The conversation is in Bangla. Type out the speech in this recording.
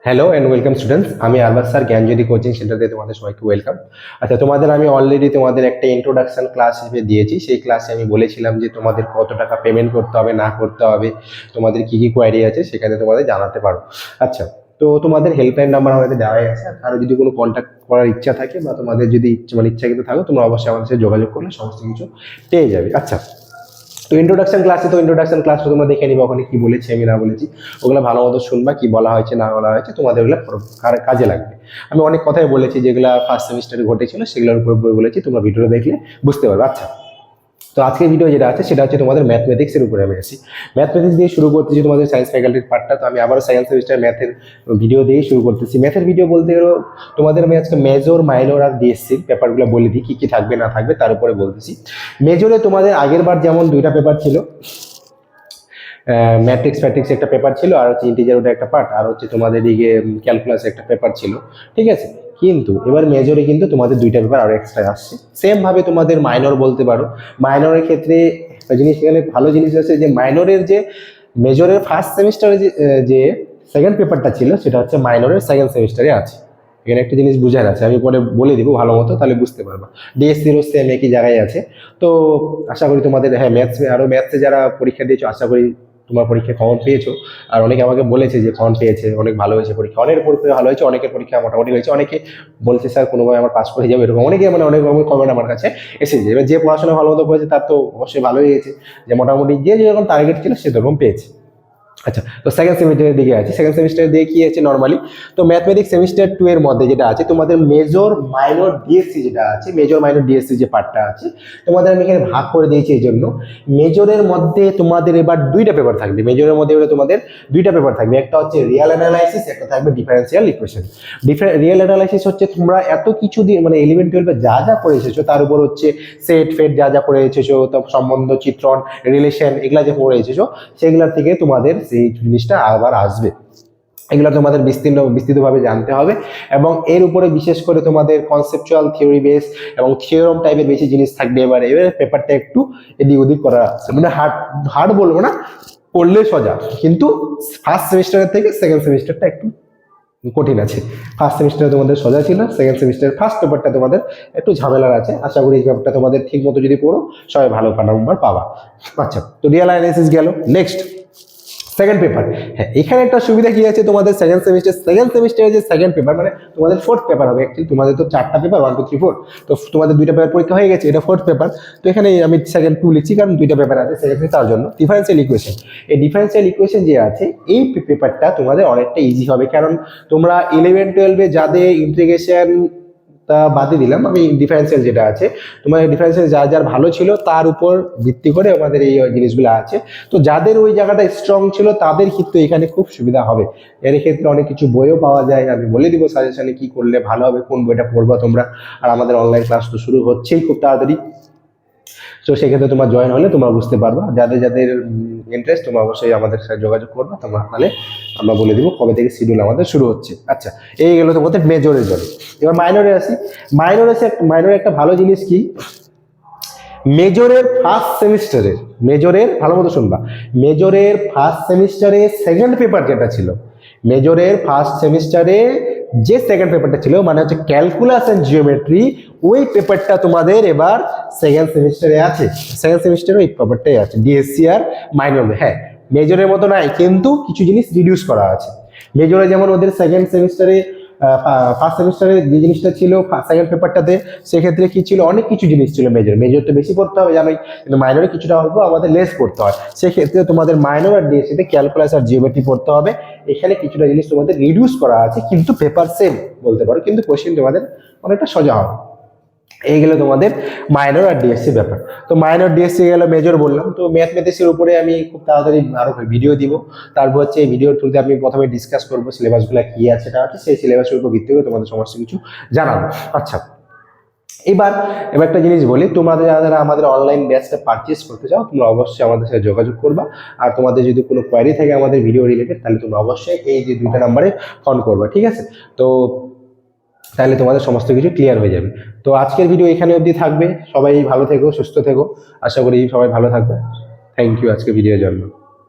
হ্যালো অ্যান্ড ওয়েলকাম স্টুডেন্টস, আমি আরবাজ স্যার জ্ঞানজ্যোতি কোচিং সেন্টার থেকে তোমাদের সবাইকে ওয়েলকাম। আচ্ছা, তোমাদের আমি অলরেডি তোমাদের একটা ইন্ট্রোডাকশন ক্লাস হিসেবে দিয়েছি। সেই ক্লাসে আমি বলেছিলাম যে তোমাদের কত টাকা পেমেন্ট করতে হবে না করতে হবে, তোমাদের কি কি কোয়ারি আছে সেখানে তোমাদের জানাতে পারো। আচ্ছা, তো তোমাদের হেল্পলাইন নাম্বার আমাদের দেওয়াই আছে। আর কারো যদি কোনো কন্ট্যাক্ট করার ইচ্ছা থাকে বা তোমাদের যদি ইচ্ছাকৃত থাকো, তোমরা অবশ্যই আমাদের সাথে যোগাযোগ করলে সমস্ত কিছু পেয়ে যাবে। আচ্ছা, তো ইন্ট্রোডাকশন ক্লাসটা তোমরা দেখে নিবে, ওখানে কি বলেছি আমি না বলেছি ওগুলো ভালো মতো শুনবা, কি বলা হয়েছে না বলা হয়েছে, তোমাদের ওগুলো কাজে লাগবে। আমি অনেক কথাই বলেছি যেগুলো ফার্স্ট সেমিস্টারে ঘটেছিল, সেগুলোর উপর বলেছি, তোমরা ভিডিওটা দেখলে বুঝতে পারবে। আচ্ছা, তো আজকের ভিডিও যেটা আছে সেটা হচ্ছে তোমাদের ম্যাথমেটিক্সের উপরে আমি আসি। ম্যাথমেটিক্স দিয়ে শুরু করতেছি তোমাদের সায়েন্স ফ্যাকাল্টির পার্টটা। তো আমি আবারও সেকেন্ড সেমিস্টার ম্যাথের ভিডিও দিয়েই শুরু করতেছি। ম্যাথের ভিডিও বলতে গেলেও তোমাদের আমি আজকে মেজর, মাইনর আর ডিএসসির পেপারগুলো বলে দিই, কী কী থাকবে না থাকবে তার উপরে বলতেছি। মেজরে তোমাদের আগের বার যেমন দুইটা পেপার ছিল, ম্যাট্রিক্স ফ্যাট্রিক্স একটা পেপার ছিল, আর হচ্ছে ইন্টিজার ওটা একটা পার্ট, আর হচ্ছে তোমাদের দিকে ক্যালকুলাস একটা পেপার ছিল, ঠিক আছে। কিন্তু এবার মেজরে কিন্তু তোমাদের দুইটা পেপার আরো এক্সট্রা আসছে। সেম ভাবে তোমাদের মাইনর বলতে পারো। মাইনরের ক্ষেত্রে একটা জিনিস এখানে ভালো জিনিস আছে যে মাইনরের যে মেজরের ফার্স্ট সেমিস্টারে যে সেকেন্ড পেপারটা ছিল সেটা হচ্ছে মাইনরের সেকেন্ড সেমিস্টারে আছে। এখানে একটা জিনিস বুঝার আছে, আমি পরে বলে দিব ভালো মতো, তাহলে বুঝতে পারবা। ডিএসসিরও সেম একই জায়গায় আছে। তো আশা করি তোমাদের ম্যাথসে যারা পরীক্ষা দিয়েছো, আশা করি তোমার পরীক্ষায় কমন পেয়েছো। আর অনেকে আমাকে বলেছে যে কমন পেয়েছে, অনেক ভালো হয়েছে পরীক্ষা, অনেকের পরীক্ষা ভালো হয়েছে, অনেকের পরীক্ষা মোটামুটি হয়েছে, অনেকে বলছে স্যার কোনোভাবে আমার পাস করে যাবে, এরকম অনেকে অনেক রকম কমেন্ট আমার কাছে এসেছে। এবার যে পড়াশোনা ভালো মতো করেছে তার তো অবশ্যই ভালোই হয়েছে, যে মোটামুটি যে যেরকম টার্গেট ছিল সেরকম পেয়েছে। আচ্ছা, তো সেকেন্ড সেমিস্টারের দিকে আছে। সেকেন্ড সেমিস্টারের দিকে কি আছে নর্মালি, তো ম্যাথমেটিক্স সেমিস্টার 2 এর মধ্যে যেটা আছে তোমাদের মেজর, মাইনর, ডিএসসি যেটা আছে, মেজর মাইনর ডিএসসি যে পার্টটা আছে তোমাদের আমি এখানে ভাগ করে দিয়েছি। এই জন্য মেজরের মধ্যে তোমাদের এবার দুইটা পেপার থাকবে। মেজরের মধ্যে এবার তোমাদের দুইটা পেপার থাকবে, একটা হচ্ছে রিয়েল অ্যানালাইসিস, একটা থাকবে ডিফারেন্সিয়াল ইকুয়েশন। রিয়েল অ্যানালাইসিস হচ্ছে তোমরা এত কিছু দিয়ে 11 12 যা যা পড়ে এসেছো তার উপর হচ্ছে সেট ফেট যা যা পড়ে এসেছো, তো সম্বন্ধ, চিত্রণ, রিলেশন, এগুলা যে পড়ে এসেছো সেগুলোর থেকে তোমাদের এই জিনিসটা আবার আসবে। এগুলো তোমাদের বিস্তৃতভাবে জানতে হবে, এবং এর উপরে বিশেষ করে তোমাদের কনসেপচুয়াল থিওরি বেস এবং থিওরম টাইপের বেশি জিনিস থাকবে। এবারে পেপারটা একটু এদিক ওদিক করা আছে, হার্ড হার্ড বলবো না, পড়লে সোজা, কিন্তু ফার্স্ট সেমিস্টারের থেকে সেকেন্ড সেমিস্টারটা একটু কঠিন আছে। ফার্স্ট সেমিস্টারে তোমাদের সোজা ছিল, সেকেন্ড সেমিস্টারের ফার্স্ট পেপারটা তোমাদের একটু ঝামেলার আছে। আশা করি এই পেপারটা তোমাদের ঠিক মতো যদি পড়ো সবাই ভালো নাম্বার পাবা। আচ্ছা, তো রিয়েল অ্যানালাইসিস গেল। Next second paper. হ্যাঁ, এখানে একটা সুবিধা কি আছে, তোমাদের সেকেন্ড সেমিস্টারে যে সেকেন্ড পেপার তোমাদের ফোর্থ পেপার হবে। অ্যাকচুয়ালি তোমাদের তো 4টা পেপার, 1 2 3 4, তো তোমাদের 2টা পেপার পরীক্ষা হয়ে গেছে, এটা ফোর্থ পেপার। তো এখানে আমি সেকেন্ড 2 লিখছি কারণ 2টা পেপার আছে সেকেন্ড, তার জন্য ডিফারেন্সিয়াল ইকুয়েশন। এই ডিফারেন্সিয়াল ইকুয়েশন যে আছে এই পেপারটা তোমাদের অনেকটা ইজি হবে, কারণ তোমরা 11 12 যাদের ইন্টিগ্রেশন তা বাদে দিলাম, আমি ডিফারেন্সিয়াল যেটা আছে তোমার ডিফারেন্সিয়াল যার ভালো ছিল তার উপর ভিত্তি করে আমাদের এই জিনিসগুলো আছে। তো যাদের ওই জায়গাটা স্ট্রং ছিল তাদের ক্ষেত্রে এখানে খুব সুবিধা হবে। এর ক্ষেত্রে অনেক কিছু বইও পাওয়া যায়, আমি বলে দিব সাজেশনে কি করলে ভালো হবে, কোন বইটা পড়বা তোমরা। আর আমাদের অনলাইন ক্লাস তো শুরু হচ্ছেই খুব তাড়াতাড়ি, তো সেক্ষেত্রে তোমার জয়েন হলে তোমরা বুঝতে পারবা। যাদের যাদের ইন্টারেস্ট তোমরা অবশ্যই আমাদের সাথে যোগাযোগ করবা, তোমরা তাহলে আমরা বলে দিব কবে থেকে শিডিউল আমাদের শুরু হচ্ছে। আচ্ছা, এই গেল তোমাদের মেজরের জন্য। এবার মাইনরে আসি। মাইনরে একটা ভালো জিনিস কি, মেজরের ফার্স্ট সেমিস্টারের ভালো মতো শুনবা, মেজরের ফার্স্ট সেমিস্টারে সেকেন্ড পেপার যেটা ছিল, মেজরের ফার্স্ট সেমিস্টারে যে সেকেন্ড পেপারটা ছিল হচ্ছে ক্যালকুলাস এন্ড জিওমেট্রি, ওই পেপারটা তোমাদের এবার সেকেন্ড সেমিস্টারে আছে। সেকেন্ড সেমিস্টারে ওই পেপারটাই আছে, ডিএসসি আর মাইনর। হ্যাঁ, মেজরের মতো নাই, কিন্তু কিছু জিনিস রিডিউস করা আছে। মেজরে যেমন ওদের সেকেন্ড সেমিস্টারে ফার্স্ট সেমিস্টারে যে জিনিসটা ছিল সেকেন্ড পেপারটাতে, সেক্ষেত্রে কি ছিল, অনেক কিছু জিনিস ছিল। মেজরটা বেশি পড়তে হবে জানোই, কিন্তু মাইনরে কিছুটা অল্প আমাদের লেস পড়তে হয়। সেক্ষেত্রে তোমাদের মাইনর আর ডিএসসিতে ক্যালকুলাস আর জিওমেট্রি পড়তে হবে। এখানে কিছুটা জিনিস তোমাদের রিডিউস করা আছে, কিন্তু পেপার সেম বলতে পারো, কিন্তু কোশ্চেন তোমাদের অনেকটা সোজা হবে। এই গেল তোমাদের মাইনর আর ডিএসসি ব্যাপার। তো মাইনর ডিএসসি গেল, মেজর বললাম। তো ম্যাথমেটিক্সের উপরে আমি খুব তাড়াতাড়ি আরো ভিডিও দিব। তারপর হচ্ছে এই ভিডিওর থ্রুতে আমি প্রথমে ডিসকাস করবো সিলেবাসগুলো কি আছে না আছে, সেই সিলেবাসের উপর ভিত্তি করে তোমাদের সমস্ত কিছু জানাবো। আচ্ছা, এবার একটা জিনিস বলি, তোমাদের যারা আমাদের অনলাইন ব্যাচটা পারচেস করতে চাও তোমরা অবশ্যই আমাদের সাথে যোগাযোগ করবা। আর তোমাদের যদি কোনো কোয়ারি থাকে আমাদের ভিডিও রিলেটেড, তাহলে তোমরা অবশ্যই এই যে 2টা নাম্বারে ফোন করবা, ঠিক আছে। তো তাহলে তোমাদের সমস্ত কিছু ক্লিয়ার হয়ে যাবে। তো আজকের ভিডিও এখানে অবধি থাকবে। সবাই ভালো থেকো, সুস্থ থেকো, আশা করি সবাই ভালো থাকবে। থ্যাংক ইউ আজকে ভিডিওর জন্য।